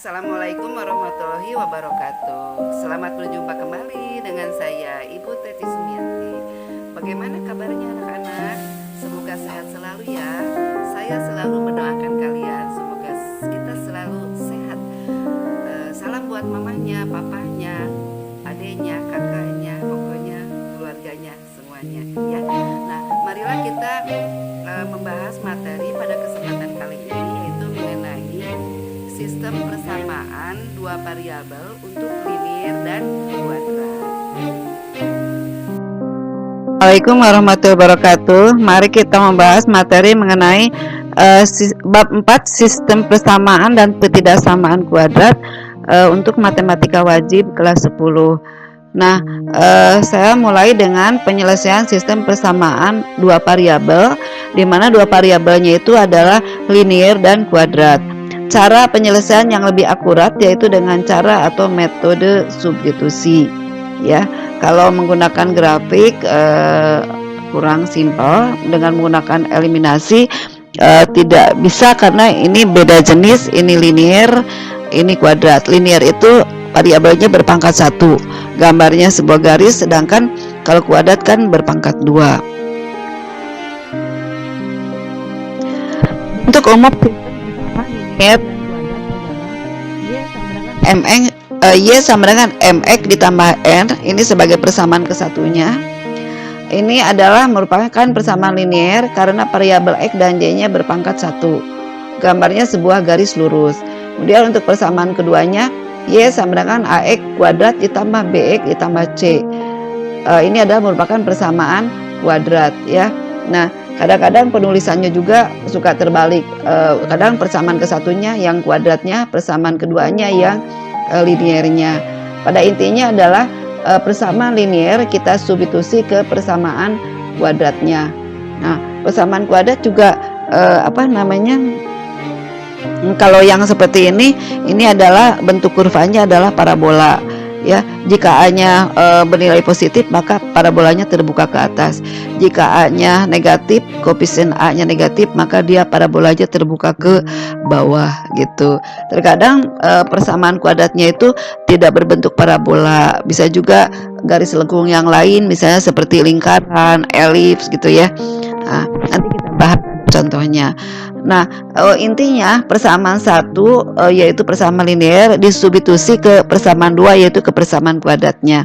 Assalamualaikum warahmatullahi wabarakatuh. Selamat berjumpa kembali dengan saya Ibu Teti Sumiati. Bagaimana kabarnya anak-anak? Semoga sehat selalu ya. Saya selalu mendoakan kalian semoga kita selalu sehat. Salam buat mamanya, papanya, adiknya, kakaknya, pokoknya keluarganya semuanya ya. Nah, marilah kita membahas materi pada kesempatan kali ini, yaitu mengenai sistem persamaan dua variabel untuk linear dan kuadrat. Assalamualaikum warahmatullahi wabarakatuh. Mari kita membahas materi mengenai bab 4 sistem persamaan dan ketidaksamaan kuadrat untuk matematika wajib kelas 10. Nah, saya mulai dengan penyelesaian sistem persamaan dua variabel, di mana dua variabelnya itu adalah linear dan kuadrat. Cara penyelesaian yang lebih akurat yaitu dengan cara atau metode substitusi ya. Kalau menggunakan grafik kurang simpel, dengan menggunakan eliminasi tidak bisa karena ini beda jenis, ini linear, ini kuadrat. Linear itu variabelnya berpangkat 1, gambarnya sebuah garis, sedangkan kalau kuadrat kan berpangkat 2. Untuk umum Y sama dengan mx ditambah n, ini sebagai persamaan kesatunya. Ini adalah merupakan persamaan linear karena variabel x dan y nya berpangkat 1, gambarnya sebuah garis lurus. Kemudian untuk persamaan keduanya, y sama dengan ax kuadrat ditambah bx ditambah c. Ini adalah merupakan persamaan kuadrat ya. Nah, kadang-kadang penulisannya juga suka terbalik. Kadang persamaan kesatunya yang kuadratnya, persamaan keduanya yang linearnya. Pada intinya adalah persamaan linear kita substitusi ke persamaan kuadratnya. Nah, persamaan kuadrat juga kalau yang seperti ini adalah bentuk kurvanya adalah parabola ya. Jika A-nya bernilai positif, maka parabolanya terbuka ke atas. Jika A-nya negatif, koefisien A-nya negatif, maka dia parabolanya terbuka ke bawah gitu. Terkadang persamaan kuadratnya itu tidak berbentuk parabola, bisa juga garis lengkung yang lain, misalnya seperti lingkaran, elips gitu ya. Nah, nanti kita bahas contohnya. Nah, intinya persamaan 1 yaitu persamaan linear disubstitusi ke persamaan 2 yaitu ke persamaan kuadratnya.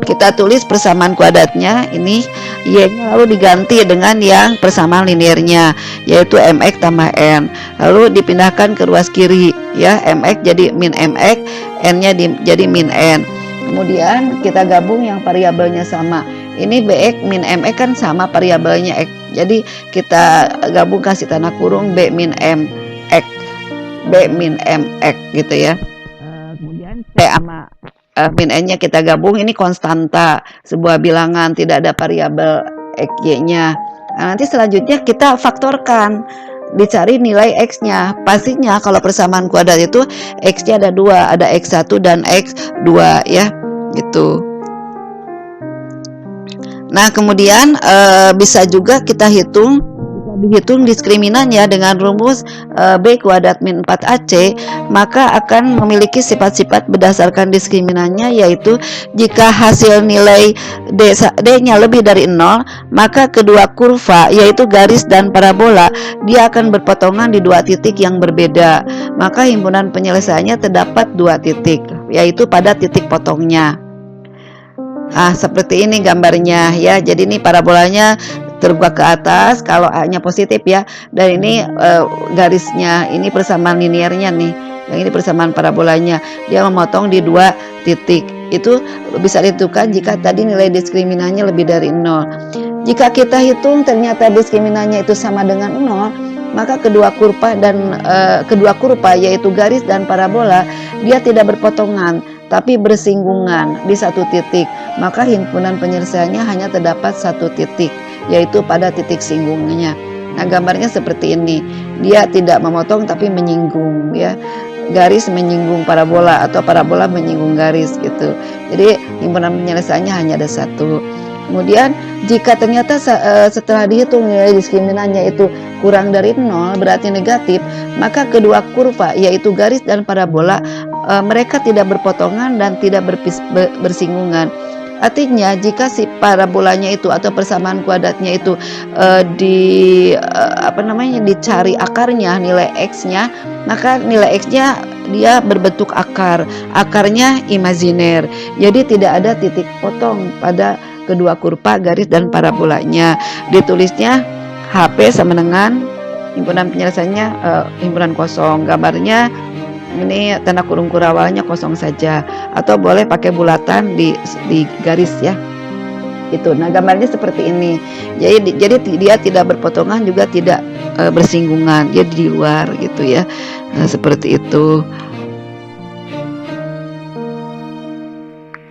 Kita tulis persamaan kuadratnya ini y-nya lalu diganti dengan yang persamaan linearnya yaitu mx tambah n. Lalu dipindahkan ke ruas kiri ya, mx jadi min mx, n-nya jadi min n. Kemudian kita gabung yang variabelnya sama. Ini bx min mx kan sama variabelnya x. Jadi kita gabung kasih tanda kurung b min mx, b min mx gitu ya. Kemudian c sama min n-nya kita gabung, ini konstanta, sebuah bilangan, tidak ada variabel x y-nya. Nah, nanti selanjutnya kita faktorkan, dicari nilai x-nya. Pastinya kalau persamaan kuadrat itu x-nya ada 2, ada x1 dan x2 ya, gitu. Nah, kemudian bisa juga kita dihitung diskriminannya dengan rumus b kuadrat min 4ac, maka akan memiliki sifat-sifat berdasarkan diskriminannya, yaitu jika hasil nilai d-nya lebih dari 0, maka kedua kurva yaitu garis dan parabola dia akan berpotongan di dua titik yang berbeda, maka himpunan penyelesaiannya terdapat dua titik, yaitu pada titik potongnya. Seperti ini gambarnya ya. Jadi ini parabolanya terbuka ke atas kalau A-nya positif ya, dan ini garisnya, ini persamaan linearnya nih, yang ini persamaan parabolanya, dia memotong di dua titik. Itu bisa ditentukan jika tadi nilai diskriminannya lebih dari 0. Jika kita hitung ternyata diskriminannya itu sama dengan 0, maka kedua kurva yaitu garis dan parabola dia tidak berpotongan tapi bersinggungan di satu titik, maka himpunan penyelesaiannya hanya terdapat satu titik, yaitu pada titik singgungnya. Nah, gambarnya seperti ini, dia tidak memotong tapi menyinggung ya, garis menyinggung parabola atau parabola menyinggung garis gitu. Jadi himpunan penyelesaiannya hanya ada satu. Kemudian jika ternyata setelah dihitung nilai diskriminan itu kurang dari 0 berarti negatif, maka kedua kurva yaitu garis dan parabola mereka tidak berpotongan dan tidak bersinggungan. Artinya jika si parabolanya itu atau persamaan kuadratnya itu dicari akarnya, nilai x-nya, maka nilai x-nya dia berbentuk akar. Akarnya imajiner. Jadi tidak ada titik potong pada kedua kurva garis dan parabolanya. Ditulisnya HP sama dengan himpunan penyelesaiannya himpunan kosong. Gambarnya ini tanda kurung kurawalnya kosong saja, atau boleh pakai bulatan di garis ya. Itu. Nah, gambarnya seperti ini. Jadi dia tidak berpotongan juga tidak bersinggungan. Dia di luar gitu ya. Nah, seperti itu.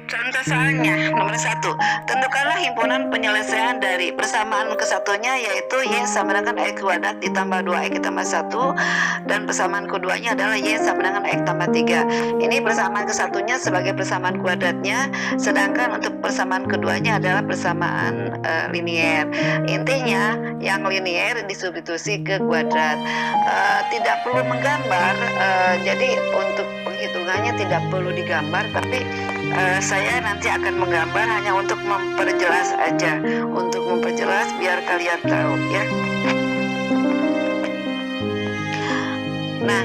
Contoh soalnya nomor 1, tentukanlah himpunan penyelesaian dari persamaan kesatunya yaitu Y sama dengan X kuadrat ditambah 2X ditambah 1, dan persamaan keduanya adalah Y sama dengan X tambah 3. Ini persamaan kesatunya sebagai persamaan kuadratnya, sedangkan untuk persamaan keduanya adalah persamaan linier. Intinya yang linier disubstitusi ke kuadrat. Tidak perlu menggambar, jadi untuk penghitungannya tidak perlu digambar, tapi saya nanti akan menggambar hanya untuk memperjelas aja, untuk memperjelas biar kalian tahu ya. Nah,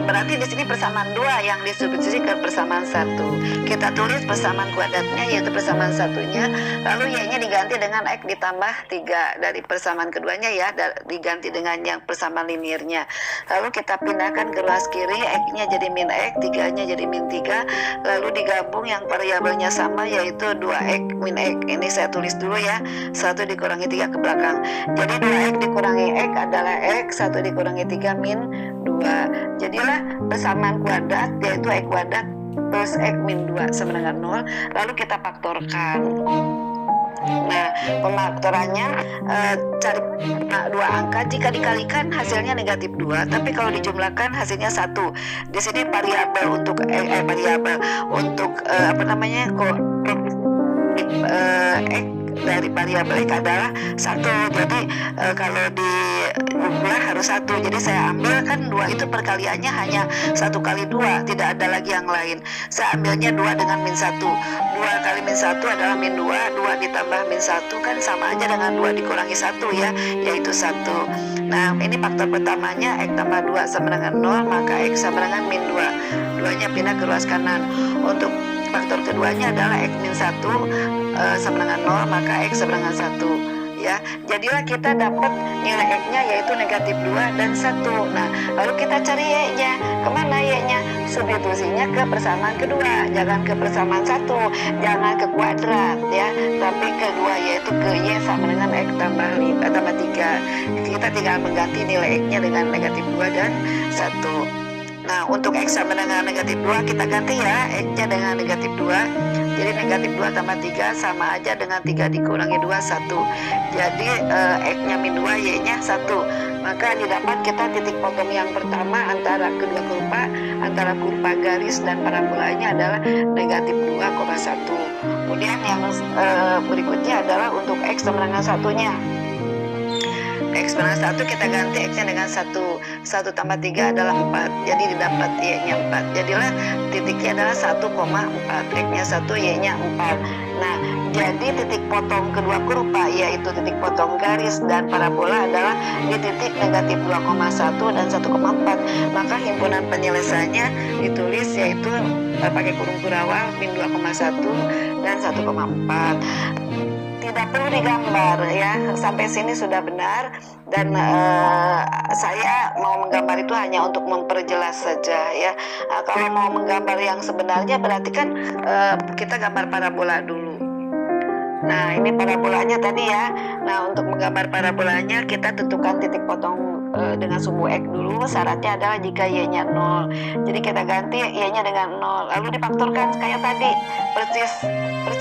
berarti di sini persamaan 2 yang disubstitusi ke persamaan 1. Kita tulis persamaan kuadratnya yaitu persamaan satunya, lalu Y-nya diganti dengan X ditambah 3 dari persamaan keduanya ya, diganti dengan yang persamaan liniernya. Lalu kita pindahkan ke ruas kiri, X-nya jadi min X, 3-nya jadi min 3, lalu digabung yang variabelnya sama yaitu 2X min X. Ini saya tulis dulu ya, 1 dikurangi 3 ke belakang. Jadi 2X dikurangi X adalah X, 1 dikurangi 3 min 2. Jadilah persamaan kuadrat yaitu X kuadrat plus X min 2 sama dengan 0. Lalu kita faktorkan. Nah, pemaktorannya cari dua angka, jika dikalikan hasilnya negatif 2, tapi kalau dijumlahkan hasilnya 1. Di sini variabel untuk X dari variabel X adalah 1. Jadi kalau dijumlah harus 1. Jadi saya ambil kan 2 itu perkaliannya hanya 1 kali 2, tidak ada lagi yang lain. Saya ambilnya 2 dengan min 1. 2 kali min 1 adalah min 2, 2 ditambah min 1 kan sama aja dengan 2 dikurangi 1 ya, yaitu 1. Nah, ini faktor pertamanya X tambah 2 sama dengan 0, maka X sama dengan min 2. 2-nya pindah ke ruas kanan. Untuk faktor keduanya adalah X min 1 sama dengan 0, maka X sama dengan 1 ya. Jadilah kita dapat nilai X-nya yaitu negatif 2 dan 1. Nah, lalu kita cari Y-nya. Kemana Y-nya? Substitusinya ke persamaan kedua, jangan ke persamaan 1, jangan ke kuadrat ya, tapi kedua yaitu ke Y sama dengan X tambah 3. Kita tinggal mengganti nilai X-nya dengan negatif 2 dan 1. Nah, untuk X sama dengan negatif 2 kita ganti ya, X-nya dengan negatif 2. Jadi negatif 2 tambah 3 sama aja dengan 3 dikurangi 2, 1. Jadi X-nya min 2, Y-nya 1. Maka didapat kita titik potong yang pertama antara kedua kurva, antara kurva garis dan parabolanya adalah negatif 2,1. Kemudian yang berikutnya adalah untuk X sama dengan 1-nya. X dengan 1 kita ganti X-nya dengan 1 tambah 3 adalah 4. Jadi didapat Y-nya 4. Jadilah titiknya adalah 1,4. X-nya 1, Y-nya 4. Nah, jadi titik potong kedua kurva yaitu titik potong garis dan parabola adalah di titik negatif 2,1 dan 1,4. Maka himpunan penyelesaiannya ditulis yaitu pakai kurung kurawal min 2,1 dan 1,4. Tidak perlu digambar ya, sampai sini sudah benar. Dan saya mau menggambar itu hanya untuk memperjelas saja ya. Nah, kalau mau menggambar yang sebenarnya berarti kan kita gambar parabola dulu. Nah, ini parabolanya tadi ya. Nah, untuk menggambar parabolanya kita tentukan titik potong dengan sumbu X dulu. Syaratnya adalah jika Y-nya 0. Jadi kita ganti Y-nya dengan 0. Lalu difaktorkan kayak tadi. Persis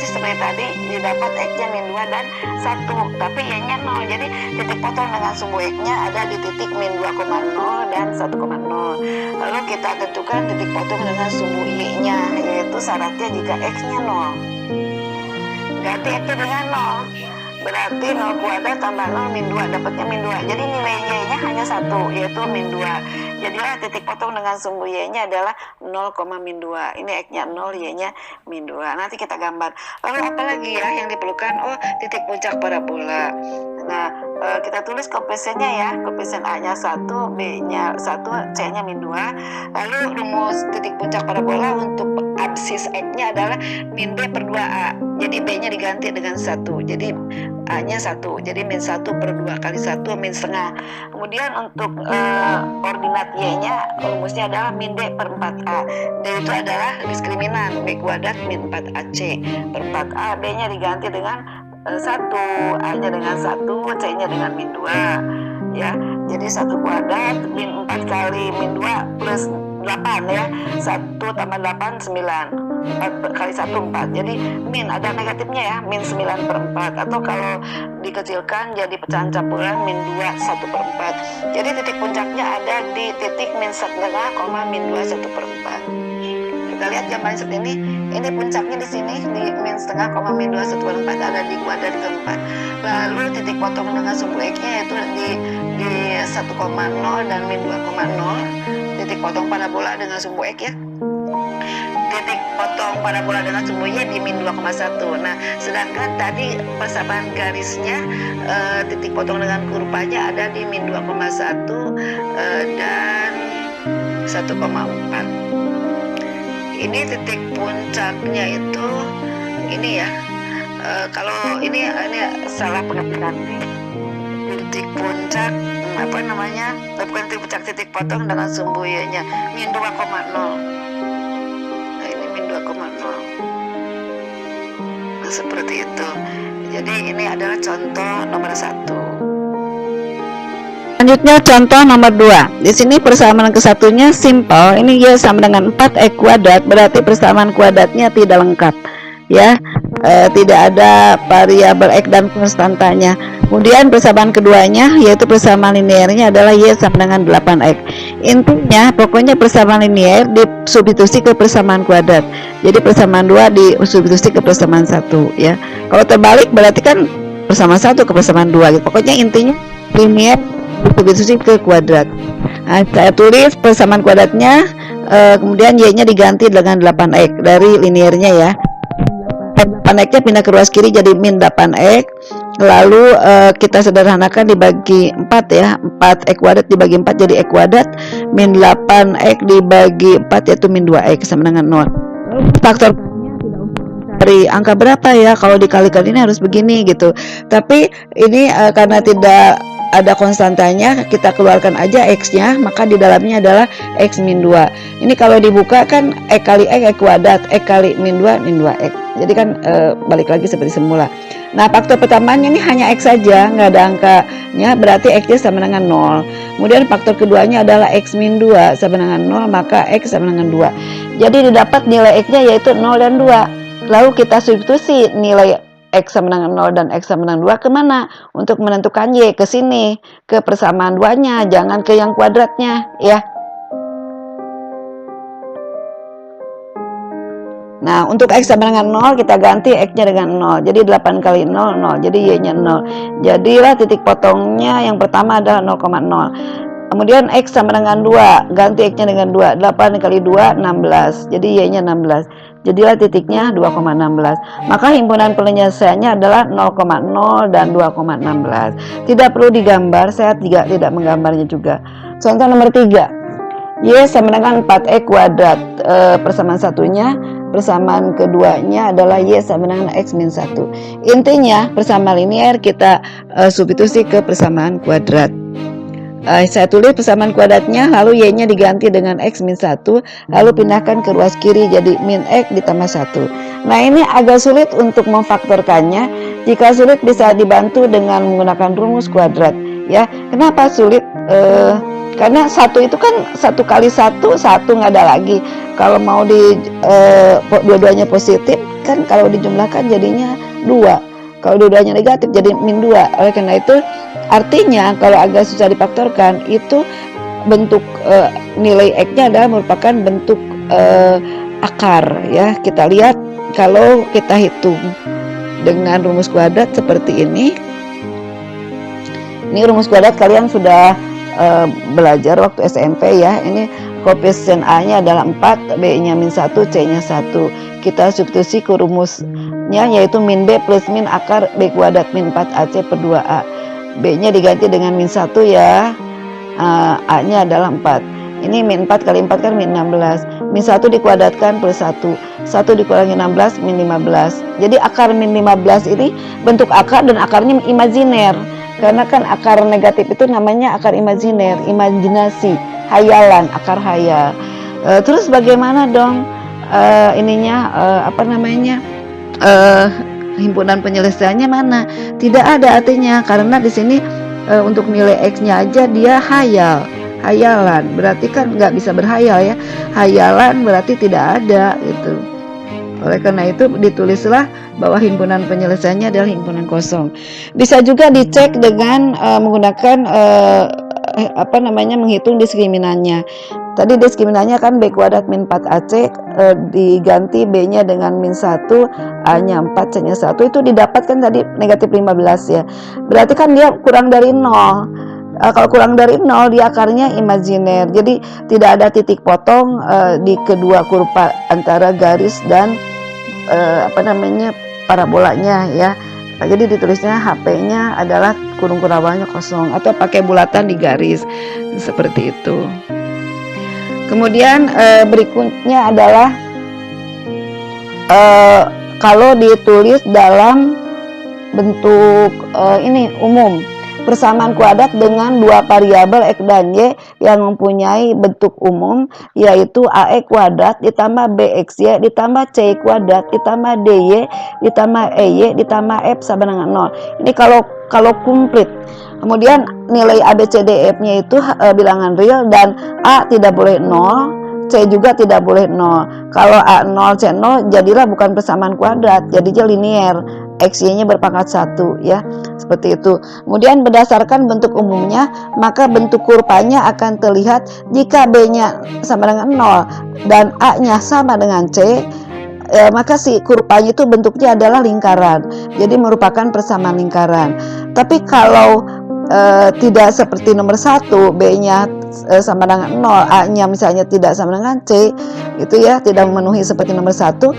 seperti tadi, didapat X-nya min 2 dan 1. Tapi Y-nya 0. Jadi titik potong dengan sumbu X-nya ada di titik min 2,0 dan 1,0. Lalu kita tentukan titik potong dengan sumbu Y-nya, yaitu syaratnya jika X-nya 0. ganti X dengan 0. Berarti 0 kuadrat tambah 0 min 2, dapatnya min 2. Jadi nilai Y-nya hanya 1, yaitu min 2. Jadilah titik potong dengan sumbu Y-nya adalah 0, min 2. Ini X-nya 0, Y-nya min 2. Nanti kita gambar. Lalu apa lagi ya yang diperlukan? Oh, titik puncak parabola. Nah, kita tulis koefisiennya ya. Koefisien A-nya 1, B-nya 1, C-nya min 2. Lalu rumus titik puncak parabola untuk absis X-nya adalah min B per 2A. Jadi B-nya diganti dengan 1. Jadi A-nya 1. Jadi min 1 per 2 kali 1 min setengah. Kemudian untuk ordinat Y-nya rumusnya adalah min D per 4A. D itu adalah diskriminan B kuadrat min 4AC per 4A. B-nya diganti dengan 1, A-nya dengan 1, C-nya dengan min 2 ya. Jadi 1 kuadrat min 4 kali min 2 plus 8 ya. 1 tambah 8 9. 4 kali 1 4. Jadi min ada negatifnya ya, min 9 per 4. Atau kalau dikecilkan jadi pecahan campuran min 2 1 per 4. Jadi titik puncaknya ada di titik min 1,5, min 2 1 per 4. Kita lihat gambar seperti ini puncaknya di sini di min 1,5, min 2 1 per 4 ada di kuadrat keempat. Lalu titik potong dengan sumbu X-nya yaitu di 1,0 dan min 2,0. Titik potong parabola dengan sumbu X ya. Titik potong parabola dengan sumbu Y di min 2,1. Nah, sedangkan tadi persamaan garisnya titik potong dengan kurvanya ada di min 2,1 dan 1,4. Ini titik puncaknya itu ini ya. Kalau ini salah pengertian. Titik puncak apa namanya? Bukan titik puncak, titik potong dengan sumbu Y-nya min 2,0. Nah, ini min 2,0. Nah, seperti itu. Jadi ini adalah contoh nomor 1. Selanjutnya contoh nomor 2. Di sini persamaan kesatunya simple. Ini Y sama dengan 4X kuadrat, berarti persamaan kuadratnya tidak lengkap ya. Tidak ada variabel X dan konstantanya. Kemudian persamaan keduanya yaitu persamaan linearnya adalah Y sama dengan 8X. Intinya pokoknya persamaan linear disubstitusi ke persamaan kuadrat. Jadi persamaan 2 disubstitusi ke persamaan 1 ya. Kalau terbalik berarti kan persamaan 1 ke persamaan 2 gitu. Pokoknya intinya linear disubstitusi ke kuadrat. Nah, saya tulis persamaan kuadratnya, kemudian Y-nya diganti dengan 8X dari linearnya ya. 8X-nya pindah ke ruas kiri jadi min 8X. Lalu kita sederhanakan dibagi 4 ya. 4X kuadrat dibagi 4 jadi X kuadrat. Min 8X dibagi 4 yaitu min 2X sama dengan 0. Faktor dari angka berapa ya, kalau dikalikan ini harus begini gitu. Tapi ini karena tidak ada konstantanya, kita keluarkan aja X-nya, maka di dalamnya adalah X min 2. Ini kalau dibuka kan X kali X kuadrat, X kali min 2 min 2X. Jadi kan balik lagi seperti semula. Nah, faktor pertamanya ini hanya X saja, nggak ada angkanya, berarti X-nya sama dengan 0. Kemudian faktor keduanya adalah X min 2 sama dengan 0, maka X sama dengan 2. Jadi didapat nilai X-nya yaitu 0 dan 2. Lalu kita substitusi nilai X sama dengan 0 dan X sama dengan 2 kemana? Untuk menentukan Y ke sini, ke persamaan 2-nya, jangan ke yang kuadratnya ya. Nah, untuk X sama dengan 0 kita ganti X-nya dengan 0. Jadi 8 kali 0, 0. Jadi Y-nya 0. Jadilah titik potongnya yang pertama adalah 0,0. Kemudian X sama dengan 2, ganti X-nya dengan 2. 8 kali 2, 16. Jadi Y-nya 16. Jadilah titiknya 2,16. Maka himpunan penyelesaiannya adalah 0,0 dan 2,16. Tidak perlu digambar, saya tidak menggambarnya juga. Contoh nomor 3. Y sama dengan 4X kuadrat. Persamaan satunya, persamaan keduanya adalah Y sama dengan X min 1. Intinya persamaan linear kita substitusi ke persamaan kuadrat. Saya tulis persamaan kuadratnya, lalu Y-nya diganti dengan X min 1, lalu pindahkan ke ruas kiri jadi min X ditambah 1. Nah, ini agak sulit untuk memfaktorkannya. Jika sulit bisa dibantu dengan menggunakan rumus kuadrat ya. Kenapa sulit? Karena 1 itu kan 1 kali 1 nggak ada lagi. Kalau mau dua-duanya positif kan, kalau dijumlahkan jadinya 2. Kalau dua-duanya negatif jadi min 2. Oleh karena itu artinya kalau agak susah difaktorkan itu bentuk nilai X-nya adalah merupakan bentuk akar ya. Kita lihat kalau kita hitung dengan rumus kuadrat seperti ini. Ini rumus kuadrat kalian sudah belajar waktu SMP ya. Ini koefisien A-nya adalah 4, B-nya -1, C-nya 1. Kita substitusi ke rumusnya yaitu min B plus min akar B kuadrat min 4AC per 2A. B-nya diganti dengan -1 ya. A-nya adalah 4. Ini min 4 kali 4 kan min 16. Min 1 dikuadratkan plus 1. 1 dikurangi 16 min 15. Jadi akar min 15 ini bentuk akar dan akarnya imajiner. Karena kan akar negatif itu namanya akar imajiner, imajinasi, hayalan, akar hayal. Terus bagaimana dong himpunan penyelesaiannya mana? Tidak ada artinya karena di sini untuk nilai X-nya aja dia hayalan. Berarti kan nggak bisa berhayal ya. Hayalan berarti tidak ada gitu. Oleh karena itu ditulislah bahwa himpunan penyelesaiannya adalah himpunan kosong. Bisa juga dicek dengan menggunakan menghitung diskriminannya. Tadi diskriminannya kan B kuadrat min 4AC diganti B-nya dengan -1, A-nya 4, C-nya 1. Itu didapatkan tadi negatif 15 ya. Berarti kan dia kurang dari 0. Kalau kurang dari 0 dia akarnya imajiner. Jadi tidak ada titik potong di kedua kurva antara garis dan parabolanya ya. Jadi ditulisnya HP-nya adalah kurung kurangnya kosong atau pakai bulatan di garis seperti itu. Kemudian berikutnya adalah kalau ditulis dalam bentuk ini umum, persamaan kuadrat dengan dua variabel X dan Y yang mempunyai bentuk umum yaitu AX kuadrat ditambah BXY ditambah C kuadrat ditambah DY ditambah EY ditambah F sama dengan 0. Ini kalau komplit. Kemudian nilai ABCDF-nya itu bilangan real dan A tidak boleh 0, C juga tidak boleh 0. Kalau A 0, C 0 jadilah bukan persamaan kuadrat, jadinya linear. XY-nya berpangkat 1 ya. Seperti itu. Kemudian berdasarkan bentuk umumnya, maka bentuk kurvanya akan terlihat jika B-nya sama dengan 0 dan A-nya sama dengan C, maka si kurvanya itu bentuknya adalah lingkaran. Jadi merupakan persamaan lingkaran. Tapi kalau tidak seperti nomor 1, B-nya sama dengan 0, A-nya misalnya tidak sama dengan C, itu ya, tidak memenuhi seperti nomor 1,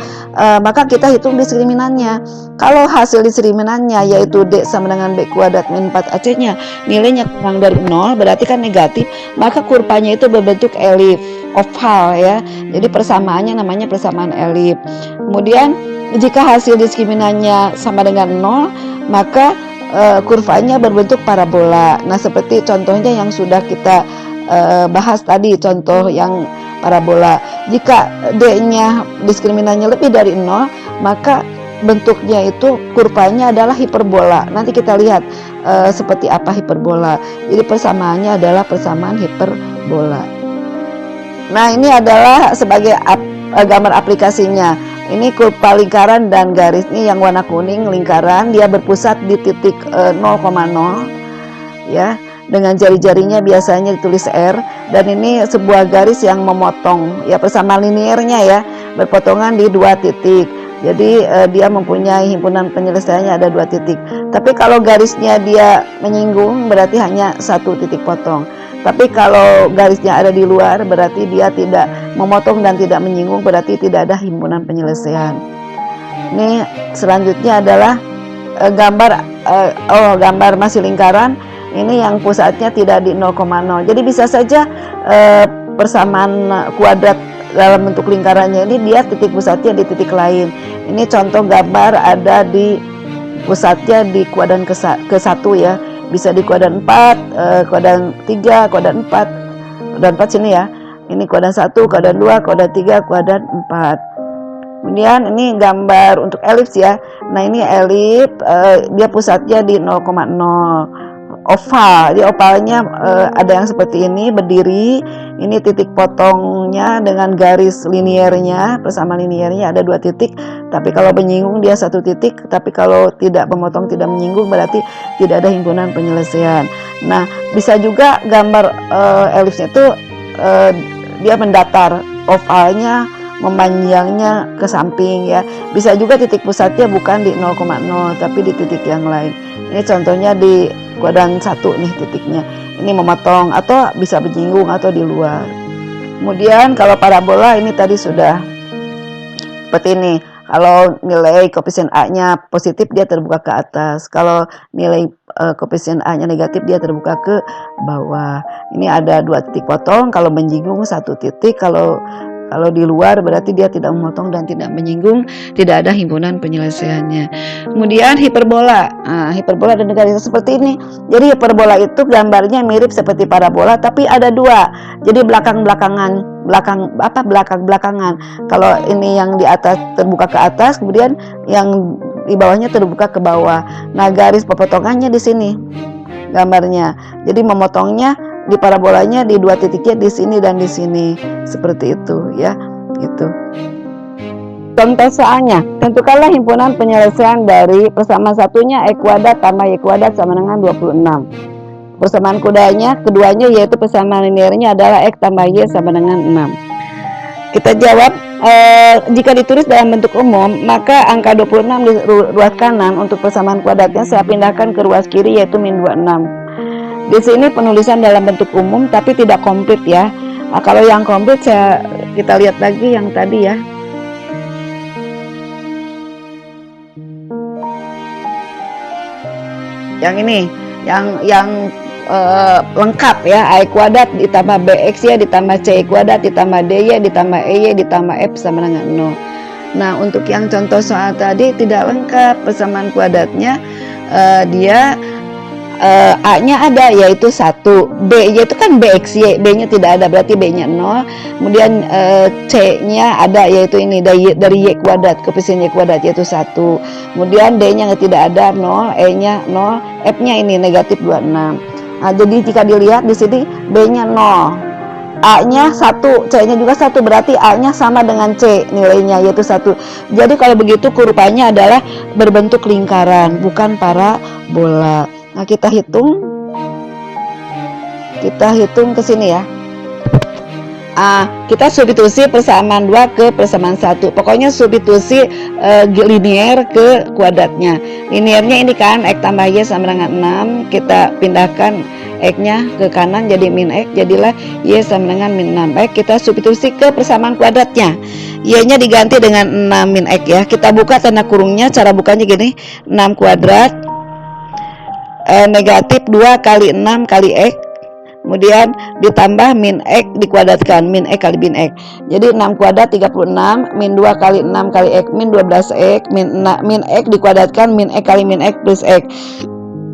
maka kita hitung diskriminannya. Kalau hasil diskriminannya yaitu D sama dengan B kuadrat min 4AC-nya nilainya kurang dari 0, berarti kan negatif, maka kurvanya itu berbentuk elip, oval ya. Jadi persamaannya namanya persamaan elip. Kemudian jika hasil diskriminannya sama dengan 0, maka kurvanya berbentuk parabola. Nah, seperti contohnya yang sudah kita bahas tadi, contoh yang parabola. Jika D-nya diskriminannya lebih dari 0, maka bentuknya itu kurvanya adalah hiperbola. Nanti kita lihat seperti apa hiperbola. Jadi persamaannya adalah persamaan hiperbola. Nah, ini adalah sebagai gambar aplikasinya. Ini kurva lingkaran dan garis. Ini yang warna kuning lingkaran, dia berpusat di titik 0,0 ya. Dengan jari-jarinya biasanya ditulis R, dan ini sebuah garis yang memotong ya, persamaan linearnya ya, berpotongan di 2 titik. Jadi dia mempunyai himpunan penyelesaiannya ada 2 titik. Tapi kalau garisnya dia menyinggung berarti hanya 1 titik potong. Tapi kalau garisnya ada di luar berarti dia tidak memotong dan tidak menyinggung, berarti tidak ada himpunan penyelesaian. Ini selanjutnya adalah gambar masih lingkaran. Ini yang pusatnya tidak di 0,0. Jadi bisa saja persamaan kuadrat dalam bentuk lingkarannya ini dia titik pusatnya di titik lain. Ini contoh gambar ada di pusatnya di kuadran ke-1 ya. Bisa di kuadran 4, kuadran 3, kuadran 4. Kuadran 4 sini ya. Ini kuadran 1, kuadran 2, kuadran 3, kuadran 4. Kemudian ini gambar untuk elips ya. Nah, ini elips dia pusatnya di 0,0. Oval, di ovalnya ada yang seperti ini berdiri. Ini titik potongnya dengan garis liniernya, persamaan liniernya ada 2 titik. Tapi kalau menyinggung dia 1 titik. Tapi kalau tidak memotong, tidak menyinggung berarti tidak ada himpunan penyelesaian. Nah, bisa juga gambar elipsnya itu dia mendatar, ovalnya memanjangnya ke samping ya. Bisa juga titik pusatnya bukan di 0,0 tapi di titik yang lain. Ini contohnya di kuadran 1 nih titiknya. Ini memotong atau bisa menyinggung atau di luar. Kemudian kalau parabola ini tadi sudah seperti ini. Kalau nilai koefisien A-nya positif dia terbuka ke atas. Kalau nilai koefisien A-nya negatif dia terbuka ke bawah. Ini ada 2 titik potong. Kalau menyinggung 1 titik. Kalau di luar berarti dia tidak memotong dan tidak menyinggung, tidak ada himpunan penyelesaiannya. Kemudian hiperbola. Hiperbola dan garis seperti ini. Jadi hiperbola itu gambarnya mirip seperti parabola tapi ada 2. Jadi belakang-belakangan. Kalau ini yang di atas terbuka ke atas, kemudian yang di bawahnya terbuka ke bawah. Nah, garis pepotongannya di sini gambarnya. Jadi memotongnya di parabolanya di 2 titiknya di sini dan di sini. Seperti itu ya, gitu. Contoh soalnya, tentukanlah himpunan penyelesaian dari persamaan satunya E kuadrat tambah Y kuadrat sama dengan 26. Persamaan keduanya yaitu persamaan linearnya adalah X tambah Y sama dengan 6. Kita jawab, jika ditulis dalam bentuk umum, maka angka 26 di ruas kanan untuk persamaan kuadratnya saya pindahkan ke ruas kiri yaitu min 26. Di sini penulisan dalam bentuk umum tapi tidak komplit ya. Nah, kalau yang komplit kita lihat lagi yang tadi ya. Yang ini, yang lengkap ya, A kuadrat ditambah BX ya ditambah C kuadrat ditambah DY ditambah EY ditambah F sama dengan 0. Nah, untuk yang contoh soal tadi tidak lengkap persamaan kuadratnya, dia A-nya ada yaitu 1, B-nya itu kan BXY, B-nya tidak ada berarti B-nya 0. Kemudian C-nya ada yaitu ini dari Y kuadrat, koefisien Y kuadrat yaitu 1. Kemudian D-nya tidak ada 0, E-nya 0, F-nya ini negatif 26. Nah, jadi jika dilihat di sini B-nya 0. A-nya 1, C-nya juga 1, berarti A-nya sama dengan C nilainya yaitu 1. Jadi kalau begitu kurvanya adalah berbentuk lingkaran, bukan parabola. Nah, kita hitung ke sini ya. Kita substitusi persamaan 2 ke persamaan 1. Pokoknya substitusi linear ke kuadratnya. Linearnya ini kan X tambah Y sama dengan 6. Kita pindahkan X-nya ke kanan jadi min X, jadilah Y sama dengan min 6. Baik, kita substitusi ke persamaan kuadratnya. Y-nya diganti dengan 6 min X ya. Kita buka tanda kurungnya, cara bukanya gini. 6 kuadrat negatif 2 kali 6 kali X, kemudian ditambah min X dikuadratkan, min X kali min X. Jadi 6 kuadrat 36, min 2 kali 6 kali X, min 12X, min X dikuadratkan, min X kali min X plus X.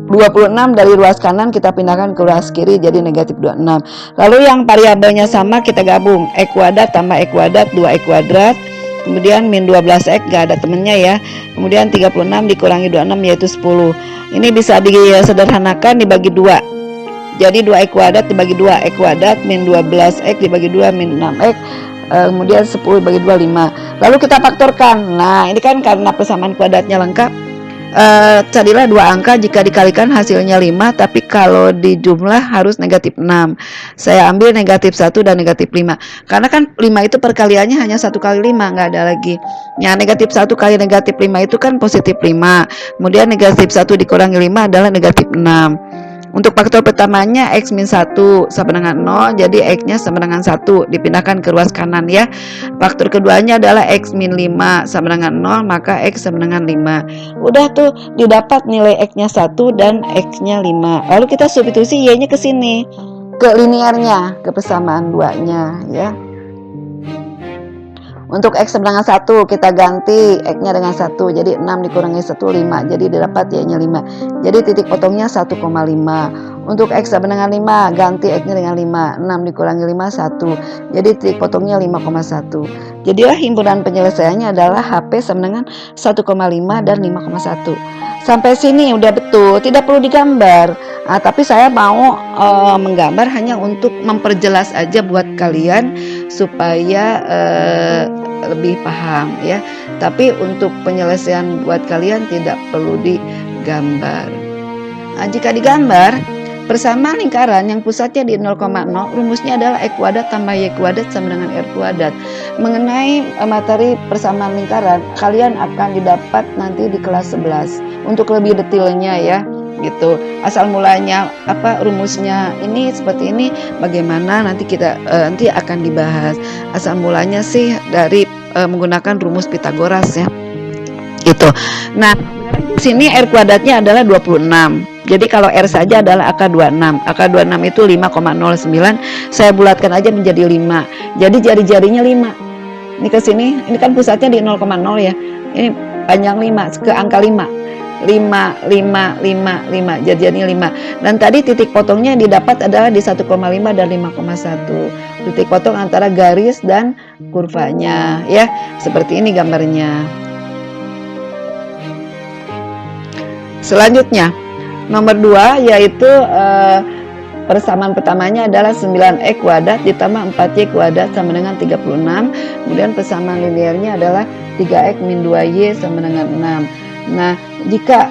26 dari ruas kanan kita pindahkan ke ruas kiri jadi negatif 26. Lalu yang variabelnya sama kita gabung, X kuadrat tambah X kuadrat 2X kuadrat. Kemudian min 12X gak ada temennya ya. Kemudian 36 dikurangi 26 yaitu 10. Ini bisa disederhanakan dibagi 2. Jadi 2X kuadrat dibagi 2, X kuadrat min 12X dibagi 2 min 6X. Kemudian 10 dibagi 2, 5. Lalu kita faktorkan. Nah, ini kan karena persamaan kuadratnya lengkap. Carilah 2 angka, jika dikalikan hasilnya 5, tapi kalau dijumlah harus negatif 6. Saya ambil negatif 1 dan negatif 5. Karena kan 5 itu perkaliannya hanya 1 kali 5, nggak ada lagi. Ya, negatif 1 kali negatif 5 itu kan positif 5. Kemudian negatif 1 dikurangi 5 adalah negatif 6. Untuk faktor pertamanya X min 1 sama dengan 0, jadi X-nya sama dengan 1, dipindahkan ke ruas kanan ya. Faktor keduanya adalah X min 5 sama dengan 0, maka X sama dengan 5. Udah tuh didapat nilai X-nya 1 dan X-nya 5. Lalu kita substitusi Y-nya ke sini, ke linearnya, ke persamaan 2-nya ya. Untuk X sama dengan 1 kita ganti X-nya dengan 1, jadi 6 dikurangi 1, 5, jadi didapat Y-nya 5. Jadi titik potongnya 1,5. Untuk X sama dengan 5 ganti X-nya dengan 5, 6 dikurangi 5, 1, jadi titik potongnya 5,1. Jadilah himpunan penyelesaiannya adalah HP sama dengan 1,5 dan 5,1. Sampai sini udah betul, tidak perlu digambar. Tapi saya mau menggambar hanya untuk memperjelas aja buat kalian supaya lebih paham ya. Tapi untuk penyelesaian buat kalian tidak perlu digambar. Jika digambar, persamaan lingkaran yang pusatnya di 0,0, rumusnya adalah X kuadrat tambah Y kuadrat sama dengan R kuadrat. mengenai materi persamaan lingkaran, kalian akan didapat nanti di kelas 11 untuk lebih detailnya ya gitu. Asal mulanya apa, rumusnya ini seperti ini, bagaimana nanti kita nanti akan dibahas. Asal mulanya sih dari menggunakan rumus Pitagoras ya gitu. Nah, di sini R kuadratnya adalah 26. Jadi kalau R saja adalah angka 26. Angka 26 itu 5,09. Saya bulatkan aja menjadi 5. Jadi jari-jarinya 5. Ini ke sini, ini kan pusatnya di 0,0 ya. Ini panjang 5 ke angka 5. 5, 5, 5, 5. Jari-jarinya 5. Dan tadi titik potongnya yang didapat adalah di 1,5 dan 5,1. Titik potong antara garis dan kurvanya ya. Seperti ini gambarnya. Selanjutnya nomor 2 yaitu persamaan pertamanya adalah 9x kuadrat ditambah 4y kuadrat sama dengan 36. Kemudian persamaan linearnya adalah 3x min 2y sama dengan 6. Nah, jika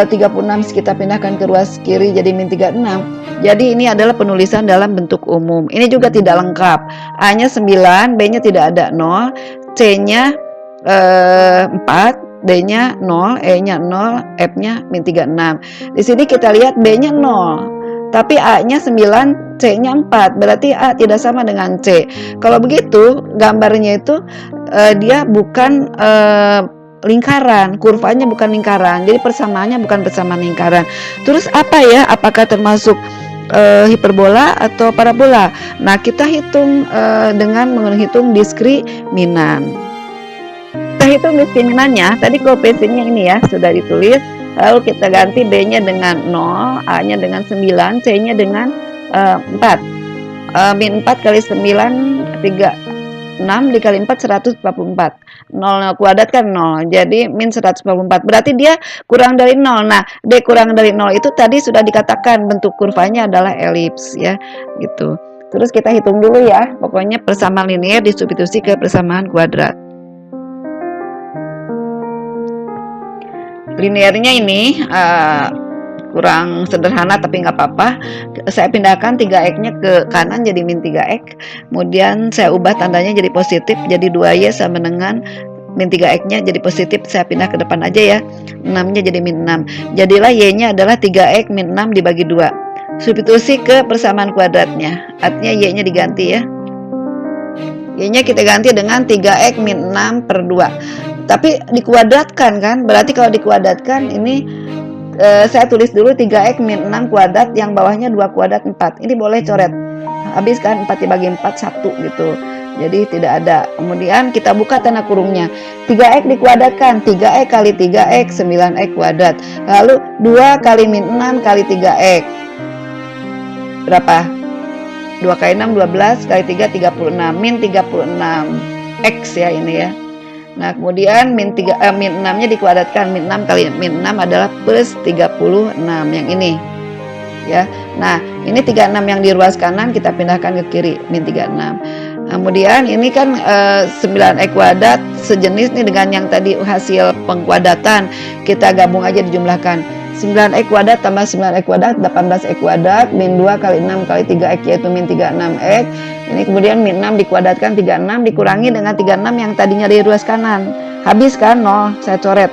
36 kita pindahkan ke ruas kiri jadi min 36. Jadi ini adalah penulisan dalam bentuk umum. Ini juga tidak lengkap. A-nya 9, B-nya tidak ada 0, C-nya 4, D-nya 0, E-nya 0, F-nya min 36. Di sini kita lihat B-nya 0, tapi A-nya 9, C-nya 4. Berarti A tidak sama dengan C. Kalau begitu, gambarnya itu dia bukan lingkaran, kurvanya bukan lingkaran. Jadi persamaannya bukan persamaan lingkaran. Terus apa ya? Apakah termasuk hiperbola atau parabola? Nah, kita hitung dengan menghitung diskriminan. Kita hitung diskriminannya, tadi koefisiennya ini ya sudah ditulis, lalu kita ganti B-nya dengan 0, A-nya dengan 9, C-nya dengan 4. Min 4 kali 9, 6 dikali 4, 144. 0 kuadrat kan 0, jadi min 144. Berarti dia kurang dari 0. Nah, D kurang dari 0 itu tadi sudah dikatakan bentuk kurvanya adalah elips ya, gitu. Terus kita hitung dulu ya, pokoknya persamaan linear disubstitusi ke persamaan kuadrat. Linearnya ini kurang sederhana tapi nggak apa-apa. Saya pindahkan 3x-nya ke kanan jadi min 3x. Kemudian saya ubah tandanya jadi positif, jadi 2y sama dengan min 3x-nya jadi positif. Saya pindah ke depan aja ya. 6-nya jadi min 6. Jadilah y-nya adalah 3x min 6 dibagi 2. Substitusi ke persamaan kuadratnya. Artinya y-nya diganti ya. Y-nya kita ganti dengan 3x min 6 per 2. Tapi dikuadratkan kan, berarti kalau dikuadratkan ini saya tulis dulu 3x min 6 kuadrat, yang bawahnya 2 kuadrat 4. Ini boleh coret, habis kan 4 dibagi 4 1 gitu, jadi tidak ada. Kemudian kita buka tanda kurungnya, 3x dikuadratkan, 3x kali 3x 9x kuadrat, lalu 2 kali min 6 kali 3x berapa? 2 kali 6 12 kali 3 36, min 36 x ya ini ya. Nah, kemudian min 6-nya dikuadratkan, min 6 kali min 6 adalah plus 36 yang ini. Ya. Nah, ini 36 yang di ruas kanan kita pindahkan ke kiri, min 36. Kemudian ini kan 9x kuadrat sejenis nih dengan yang tadi hasil pengkuadratan. Kita gabung aja dijumlahkan. 9x kuadrat tambah 9x kuadrat 18x kuadrat min 2 kali 6 kali 3x yaitu min 36x. Ini kemudian min 6 dikuadratkan 36 dikurangi dengan 36 yang tadinya di ruas kanan. Habis kan 0, saya coret.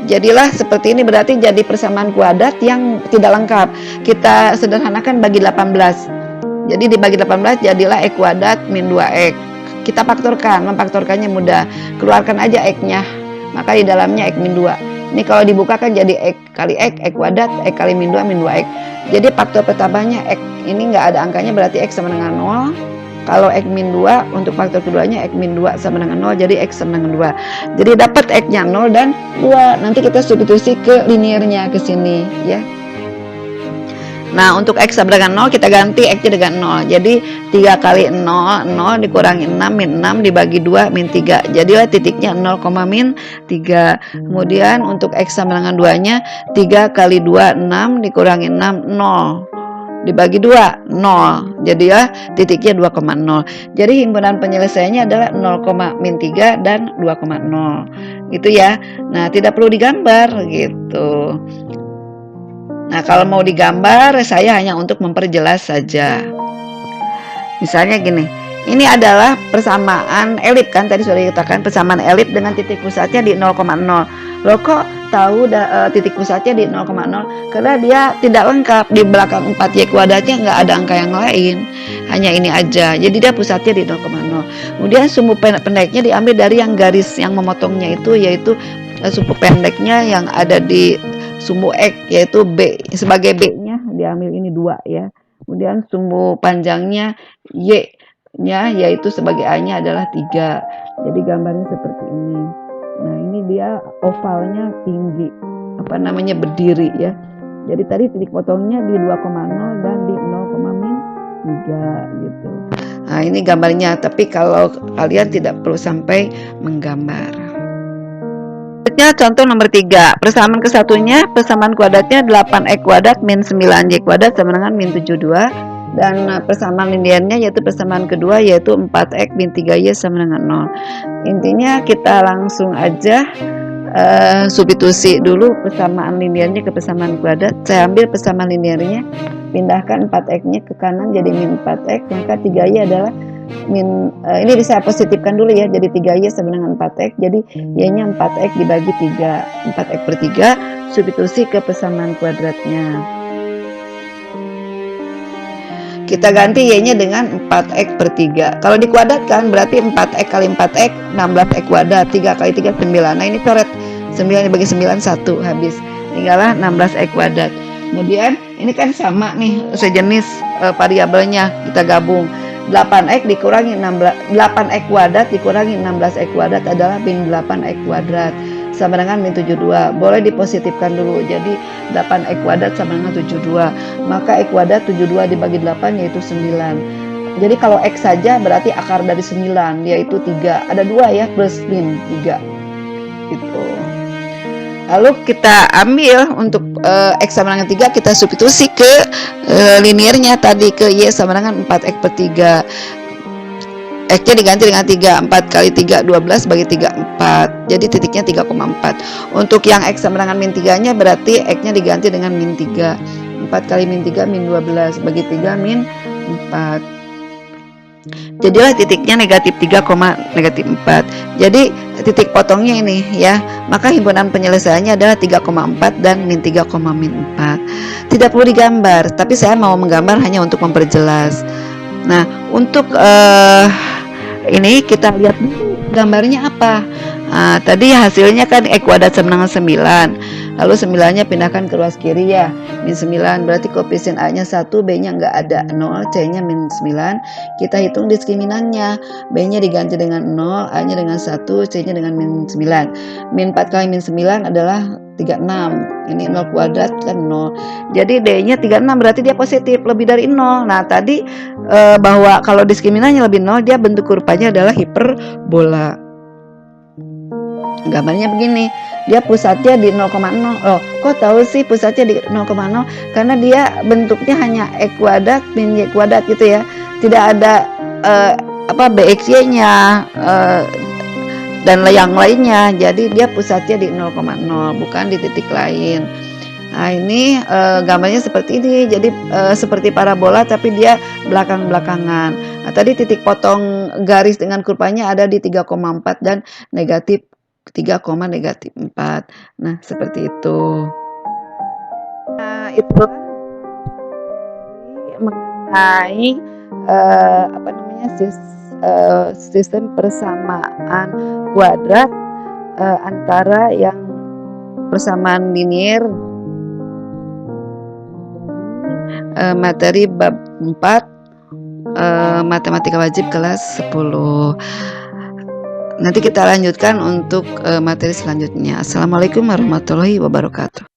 Jadilah seperti ini, berarti jadi persamaan kuadrat yang tidak lengkap. Kita sederhanakan bagi 18. Jadi dibagi 18 jadilah x kuadrat min 2x. Kita faktorkan, memfaktorkannya mudah. Keluarkan aja x-nya. Maka di dalamnya x min 2. Ini kalau dibuka kan jadi x kali x kuadrat, x kali min 2, min 2x. Jadi faktor pertamanya x ini nggak ada angkanya, berarti x sama dengan 0. Kalau x min 2, untuk faktor keduanya x min 2 sama dengan 0, jadi x sama dengan 2. Jadi dapat x-nya 0 dan 2. Nanti kita substitusi ke linearnya ke sini ya. Nah, untuk x sama dengan 0 kita ganti x-nya dengan 0. Jadi 3 kali 0, 0 dikurangi 6, min 6 dibagi 2, min 3. Jadilah titiknya 0, min 3. Kemudian untuk x sama dengan 2-nya 3 kali 2, 6 dikurangi 6, 0. Dibagi 2, 0. Jadi ya titiknya 2,0. Jadi himpunan penyelesaiannya adalah 0, min 3 dan 2,0. Gitu ya. Nah, tidak perlu digambar gitu. Nah, kalau mau digambar saya hanya untuk memperjelas saja. Misalnya gini, ini adalah persamaan elip kan, tadi sudah dikatakan persamaan elip dengan titik pusatnya di 0,0. Loh kok tahu titik pusatnya di 0,0? Karena dia tidak lengkap, di belakang 4Y kuadratnya nggak ada angka yang lain, hanya ini aja, jadi dia pusatnya di 0,0. Kemudian sumbu pendeknya diambil dari yang garis yang memotongnya itu, yaitu sumbu pendeknya yang ada di sumbu X, yaitu B. Sebagai B-nya diambil ini 2 ya. Kemudian sumbu panjangnya Y-nya, yaitu sebagai A-nya adalah 3. Jadi gambarnya seperti ini. Nah, ini dia ovalnya tinggi, berdiri ya. Jadi tadi titik potongnya di 2,0 dan di 0,3 gitu. Nah, ini gambarnya, tapi kalau kalian tidak perlu sampai menggambar. Contoh nomor 3, persamaan kesatunya, persamaan kuadratnya 8x kuadrat min 9y kuadrat sama dengan min 72, dan persamaan linearnya yaitu persamaan kedua yaitu 4x min 3y sama dengan 0. Intinya kita langsung aja substitusi dulu persamaan linearnya ke persamaan kuadrat. Saya ambil persamaan linearnya, pindahkan 4x-nya ke kanan jadi min 4x, maka 3y adalah min, ini saya positifkan dulu ya, jadi 3y sama dengan 4x, jadi y-nya 4x dibagi 3, 4x per 3, substitusi ke persamaan kuadratnya. Kita ganti y-nya dengan 4x per 3. Kalau dikuadratkan berarti 4x kali 4x 16x kuadrat, 3 kali 3 9. Nah, ini coret 9 dibagi 9 1, habis. Tinggallah 16x kuadrat. Kemudian ini kan sama nih sejenis variabelnya, kita gabung. 8x dikurangi 8x kuadrat dikurangi 16x kuadrat adalah min 8x kuadrat sama dengan min 72. Boleh dipositifkan dulu, jadi 8x kuadrat sama dengan 72, maka x kuadrat 72 dibagi 8 yaitu 9. Jadi kalau x saja berarti akar dari 9 yaitu 3, ada 2 ya, plus min 3 gitu. Lalu kita ambil untuk x sama dengan 3, kita substitusi ke linearnya tadi, ke y sama dengan 4x per 3. X-nya diganti dengan 3, 4 kali 3 12 bagi 3 4. Jadi titiknya 3,4. Untuk yang x sama dengan min 3-nya berarti x-nya diganti dengan min 3. 4 kali min 3 min 12 bagi 3 min 4. Jadilah titiknya negatif 3, negatif 4. Jadi titik potongnya ini ya, maka himpunan penyelesaiannya adalah 3,4 dan min 3, min 4. Tidak perlu digambar, tapi saya mau menggambar hanya untuk memperjelas. Nah, untuk ini kita lihat gambarnya apa. Tadi hasilnya kan x kuadrat sama dengan 9. Lalu 9-nya pindahkan ke ruas kiri ya, min 9, berarti koefisien A-nya 1, B-nya nggak ada, 0, C-nya min 9. Kita hitung diskriminannya, B-nya diganti dengan 0, A-nya dengan 1, C-nya dengan min 9. Min 4 kali min 9 adalah 36, ini 0 kuadrat kan 0. Jadi D-nya 36, berarti dia positif, lebih dari 0. Nah, tadi bahwa kalau diskriminannya lebih 0, dia bentuk kurvanya adalah hiperbola. Gambarnya begini, dia pusatnya di 0,0. Oh, kok tahu sih pusatnya di 0,0? Karena dia bentuknya hanya x kuadrat min y kuadrat gitu ya, tidak ada bxy-nya dan yang lainnya. Jadi dia pusatnya di 0,0, bukan di titik lain. Nah, ini gambarnya seperti ini. Jadi seperti parabola tapi dia belakang-belakangan. Nah, tadi titik potong garis dengan kurvanya ada di 3,4 dan negatif 3, negatif 4. Nah, seperti itu. Nah, itu mengenai sistem persamaan kuadrat antara yang persamaan linear, materi bab 4 matematika wajib kelas 10. Nanti kita lanjutkan untuk materi selanjutnya. Assalamualaikum warahmatullahi wabarakatuh.